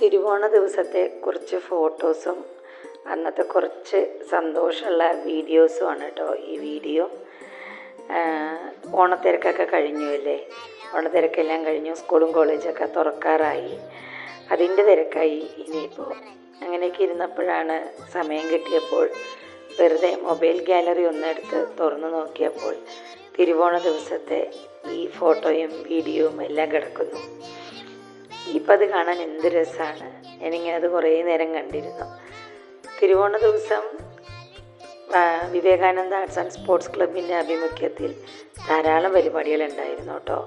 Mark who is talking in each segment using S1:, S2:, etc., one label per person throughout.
S1: തിരുവോണ ദിവസത്തെ കുറച്ച് ഫോട്ടോസും അന്നത്തെ കുറച്ച് സന്തോഷമുള്ള വീഡിയോസുമാണ് കേട്ടോ ഈ വീഡിയോ. ഓണത്തിരക്കൊക്കെ കഴിഞ്ഞു അല്ലേ, ഓണത്തിരക്കെല്ലാം കഴിഞ്ഞു, സ്കൂളും കോളേജൊക്കെ തുറക്കാറായി, അതിൻ്റെ തിരക്കായി ഇനിയിപ്പോൾ. അങ്ങനെയൊക്കെ ഇരുന്നപ്പോഴാണ് സമയം കിട്ടിയപ്പോൾ വെറുതെ മൊബൈൽ ഗാലറി ഒന്നെടുത്ത് തുറന്നു നോക്കിയപ്പോൾ തിരുവോണ ദിവസത്തെ ഈ ഫോട്ടോയും വീഡിയോയും എല്ലാം കിടക്കുന്നു. ഇപ്പം അത് കാണാൻ എന്ത് രസമാണ്. ഞാനിങ്ങനെ അത് കുറേ നേരം കണ്ടിരുന്നു. തിരുവോണ ദിവസം വിവേകാനന്ദ ആർട്സ് ആൻഡ് സ്പോർട്സ് ക്ലബിൻ്റെ ആഭിമുഖ്യത്തിൽ ധാരാളം പരിപാടികളുണ്ടായിരുന്നു കേട്ടോ.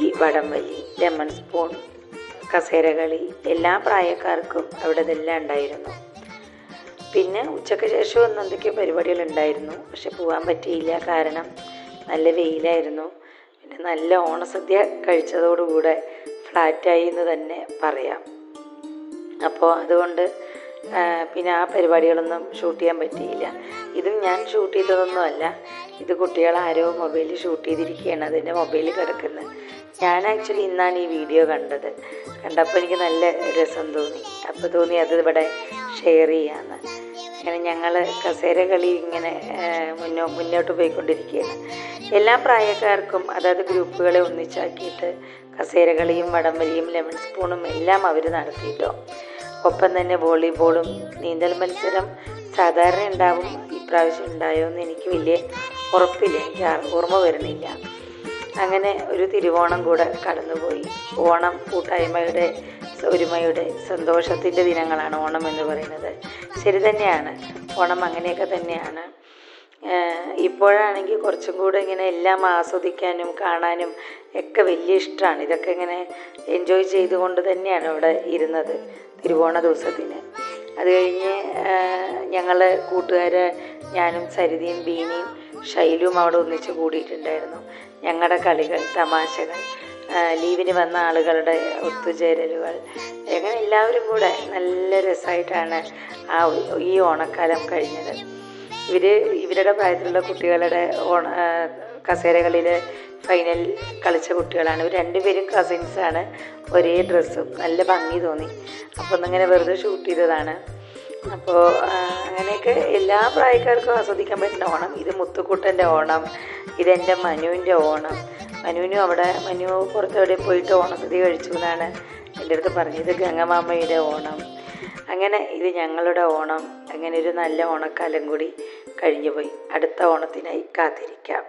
S1: ഈ വടംവലി, ലെമൺ സ്പൂൺ, കസേരകളി, എല്ലാ പ്രായക്കാർക്കും അവിടെ ഇതെല്ലാം ഉണ്ടായിരുന്നു. പിന്നെ ഉച്ചയ്ക്ക് ശേഷം എന്തൊക്കെയോ പരിപാടികളുണ്ടായിരുന്നു, പക്ഷെ പോകാൻ പറ്റിയില്ല, കാരണം നല്ല വെയിലായിരുന്നു. പിന്നെ നല്ല ഓണസദ്യ കഴിച്ചതോടുകൂടെ ഫ്ലാറ്റായി എന്ന് തന്നെ പറയാം. അപ്പോൾ അതുകൊണ്ട് പിന്നെ ആ പരിപാടികളൊന്നും ഷൂട്ട് ചെയ്യാൻ പറ്റിയില്ല. ഇതും ഞാൻ ഷൂട്ട് ചെയ്തതൊന്നുമല്ല, ഇത് കുട്ടികളാരോ മൊബൈലിൽ ഷൂട്ട് ചെയ്തിരിക്കുകയാണ്, അതിൻ്റെ മൊബൈലിൽ കിടക്കുന്നത്. ഞാൻ ആക്ച്വലി ഇന്നാണ് ഈ വീഡിയോ കണ്ടപ്പോൾ എനിക്ക് നല്ല രസം തോന്നി. അപ്പോൾ തോന്നി അത് ഇവിടെ ഷെയർ ചെയ്യാമെന്ന്. അങ്ങനെ ഞങ്ങൾ കസേര കളി ഇങ്ങനെ മുന്നോട്ട് പോയിക്കൊണ്ടിരിക്കുകയാണ്. എല്ലാ പ്രായക്കാർക്കും അതായത് ഗ്രൂപ്പുകളെ ഒന്നിച്ചാക്കിയിട്ട് കസേരകളിയും വടംവലിയും ലെമൺ സ്പൂണും എല്ലാം അവർ നടത്തിയിട്ടോ. ഒപ്പം തന്നെ വോളിബോളും നീന്തൽ മത്സരം സാധാരണ ഉണ്ടാവും, ഇപ്രാവശ്യം ഉണ്ടായോ എന്ന് എനിക്ക് വലിയ ഉറപ്പില്ല, എനിക്ക് ഓർമ്മ വരുന്നില്ല. അങ്ങനെ ഒരു തിരുവോണം കൂടെ കടന്നുപോയി. ഓണം കൂട്ടായ്മയുടെ, ഒരുമയുടെ, സന്തോഷത്തിൻ്റെ ദിനങ്ങളാണ് ഓണം എന്ന് പറയുന്നത്. ശരി തന്നെയാണ്, ഓണം അങ്ങനെയൊക്കെ തന്നെയാണ്. ഇപ്പോഴാണെങ്കിൽ കുറച്ചും കൂടെ ഇങ്ങനെ എല്ലാം ആസ്വദിക്കാനും കാണാനും ഒക്കെ വലിയ ഇഷ്ടമാണ്. ഇതൊക്കെ ഇങ്ങനെ എൻജോയ് ചെയ്തുകൊണ്ട് തന്നെയാണ് ഇവിടെ ഇരുന്നത് തിരുവോണ ദിവസത്തിന്. അത് കഴിഞ്ഞ് ഞങ്ങൾ കൂട്ടുകാരെ, ഞാനും സരിതയും ബീനിയും ഷൈലുവും അവിടെ ഒന്നിച്ച് കൂടിയിട്ടുണ്ടായിരുന്നു. ഞങ്ങളുടെ കളികൾ, തമാശകൾ, ലീവിന് വന്ന ആളുകളുടെ ഒത്തുചേരലുകൾ, അങ്ങനെ എല്ലാവരും കൂടെ നല്ല രസമായിട്ടാണ് ഈ ഓണക്കാലം കഴിഞ്ഞത്. ഇവരുടെ പ്രായത്തിലുള്ള കുട്ടികളുടെ കസേരകളിൽ ഫൈനൽ കളിച്ച കുട്ടികളാണ്. ഇവർ രണ്ടുപേരും കസിൻസാണ്, ഒരേ ഡ്രസ്സും, നല്ല ഭംഗി തോന്നി. അപ്പോൾ ഒന്നിങ്ങനെ വെറുതെ ഷൂട്ട് ചെയ്തതാണ്. അപ്പോൾ അങ്ങനെയൊക്കെ എല്ലാ പ്രായക്കാർക്കും ആസ്വദിക്കാൻ പറ്റുന്ന ഓണം. ഇത് മുത്തുക്കുട്ടൻ്റെ ഓണം, ഇതെൻ്റെ മനുവിൻ്റെ ഓണം. മനു പുറത്തെവിടെ പോയിട്ട് ഓണസദ്യ കഴിച്ചു എന്നാണ് എൻ്റെ അടുത്ത് പറഞ്ഞത്. ഗംഗമാമ്മയുടെ ഓണം. അങ്ങനെ ഇത് ഞങ്ങളുടെ ഓണം. അങ്ങനെ ഒരു നല്ല ഓണക്കാലം കൂടി കഴിഞ്ഞു പോയി. അടുത്ത ഓണത്തിനായി കാത്തിരിക്കാം.